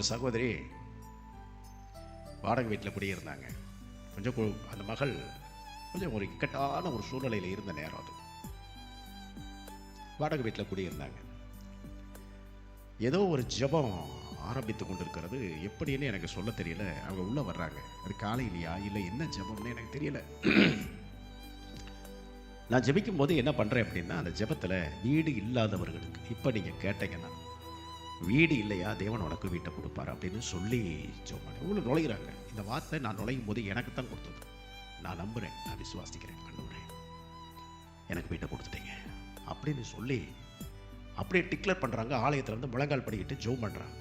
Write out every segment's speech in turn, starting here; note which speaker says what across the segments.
Speaker 1: சகோதரி வாடகை வீட்டில் குடியிருந்தாங்க. கொஞ்சம் அந்த மகள் கொஞ்சம் ஒரு இக்கட்டான ஒரு சூழ்நிலையில் இருந்த நேரம் அது. வாடகை வீட்டில் குடியிருந்தாங்க. ஏதோ ஒரு ஜெபம் ஆரம்பித்து கொண்டிருக்கிறது. எப்படின்னு எனக்கு சொல்ல தெரியல. அவங்க உள்ளே வர்றாங்க. அது காலையிலையா இல்லை என்ன ஜெபம்னு எனக்கு தெரியல. நான் ஜெபிக்கும் போது என்ன பண்ணுறேன் அப்படின்னா, அந்த ஜெபத்தில் வீடு இல்லாதவர்களுக்கு, இப்போ நீங்கள் கேட்டீங்கன்னா வீடு இல்லையா தேவன் உனக்கு வீட்டை கொடுப்பார் அப்படின்னு சொல்லி ஜெபம் உள்ள நுழைகிறாங்க. இந்த வார்த்தை நான் நுழையும் போது எனக்கு தான் கொடுத்தது. நான் நம்புகிறேன், நான் விசுவாசிக்கிறேன். கண்டுகிறேன், எனக்கு வீட்டை கொடுத்துட்டீங்க அப்படின்னு சொல்லி அப்படியே டிக்ளேர் பண்ணுறாங்க. ஆலயத்தில் இருந்து முழங்கால் படிக்கிட்டு ஜெபம் பண்ணுறாங்க.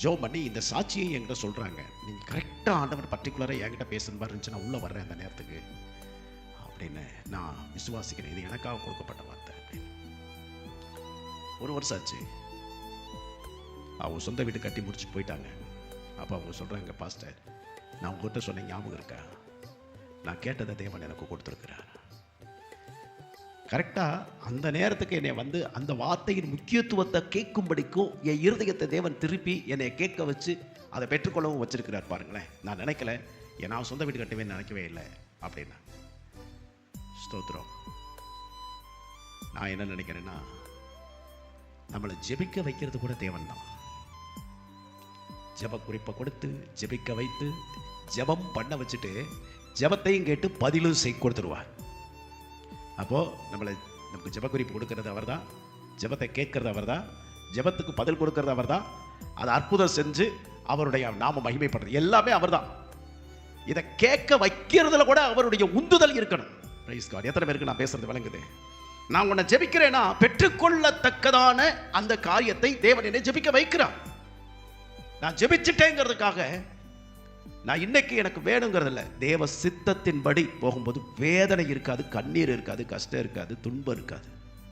Speaker 1: ஜெபம் பண்ணி இந்த சாட்சியை என்கிட்ட சொல்கிறாங்க. நீங்கள் கரெக்டாக ஆண்டவர் பர்டிகுலராக என்கிட்ட பேசுகிற மாதிரி இருந்துச்சு, நான் உள்ளே வர்றேன் அந்த நேரத்துக்கு அப்படின்னு நான் விசுவாசிக்கிறேன். இது எனக்காக கொடுக்கப்பட்ட வார்த்தை அப்படின்னு. ஒரு வருஷம் ஆச்சு. அவங்க சொந்த வீடு கட்டி முடிச்சு போயிட்டாங்க. அப்போ அவங்க சொல்கிறாங்க, பாஸ்டர் நான் உங்கள்கிட்ட சொன்ன ஞாபகம் இருக்கா, நான் கேட்டதை தேவன் எனக்கு கொடுத்துருக்கிறார். கரெக்டாக அந்த நேரத்துக்கு என்னை வந்து அந்த வார்த்தையின் முக்கியத்துவத்தை கேட்கும்படிக்கும் என் இருதயத்தை தேவன் திருப்பி என்னை கேட்க வச்சு அதை பெற்றுக்கொள்ளவும் வச்சிருக்கிறார். பாருங்களேன், நான் நினைக்கல, நான் சொந்த வீடு கட்டவே நினைக்கவே இல்லை அப்படின்னா. ஸ்தோத்திரம். நான் என்ன நினைக்கிறேன்னா, நம்மளை ஜெபிக்க வைக்கிறது கூட தேவன் தான். ஜெப குறிப்பை கொடுத்து ஜெபிக்க வைத்து ஜெபம் பண்ண வச்சுட்டு ஜெபத்தையும் கேட்டு பதிலும் கொடுத்துருவார். அப்போது நமக்கு ஜெப குறிப்பு கொடுக்கறது அவர் தான், ஜெபத்தை கேட்கறது அவர் தான், ஜெபத்துக்கு பதில் கொடுக்கறது அவர் தான், அதை அற்புதம் செஞ்சு அவருடைய நாம மகிமைப்படுறது எல்லாமே அவர் தான். இதை கேட்க வைக்கிறதுல கூட அவருடைய உந்துதல் இருக்கணும். Price cut. எத்தனை பேருக்கு நான் பேசுறது விளங்குது? நான் உன்னை ஜெபிக்கிறேன்னா பெற்றுக்கொள்ளத்தக்கதான அந்த காரியத்தை தேவன் என்னை ஜெபிக்க வைக்கிறார். நான் ஜெபிச்சுட்டேங்கிறதுக்காக நான் இன்னைக்கு எனக்கு வேணுங்கிறது இல்லை. தேவ சித்தத்தின்படி போகும்போது வேதனை இருக்காது, கண்ணீர் இருக்காது, கஷ்டம் இருக்காது, துன்பம் இருக்காது.